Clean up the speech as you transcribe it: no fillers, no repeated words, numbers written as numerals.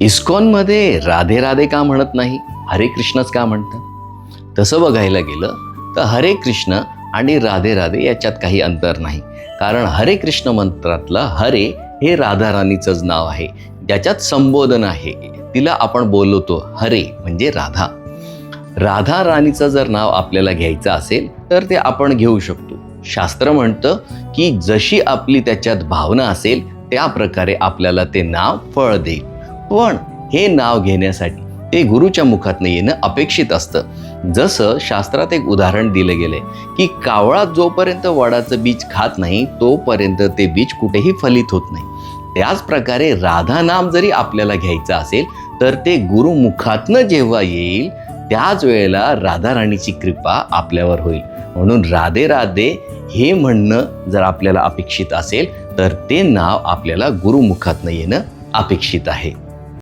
इस्कॉनमध्ये राधे राधे का म्हणत नाही, हरे कृष्णच का म्हणतात? तसं बघायला गेलं तर हरे कृष्ण आणि राधे राधे याच्यात काही अंतर नाही. कारण हरे कृष्ण मंत्रातलं हरे हे राधाराणीचंच नाव आहे, ज्याच्यात संबोधन आहे. तिला आपण बोलवतो हरे म्हणजे राधा. राधा राणीचं जर नाव आपल्याला घ्यायचं असेल तर ते आपण घेऊ शकतो. शास्त्र म्हणतं की जशी आपली त्याच्यात भावना असेल त्या प्रकारे आपल्याला ते नाव फळ देईल. पण हे नाव घेण्यासाठी ते गुरुच्या मुखातनं येणं अपेक्षित असतं. जसं शास्त्रात एक उदाहरण दिलं गेलंय की कावळा जोपर्यंत वडाचं बीज खात नाही तोपर्यंत ते बीज कुठेही फलित होत नाही. त्याच प्रकारे राधा नाम जरी आपल्याला घ्यायचं असेल तर ते गुरुमुखातनं जेव्हा येईल त्याच वेळेला राधाराणीची कृपा आपल्यावर होईल. म्हणून राधे राधे हे म्हणणं जर आपल्याला अपेक्षित असेल तर ते नाव आपल्याला गुरुमुखातनं येणं अपेक्षित आहे.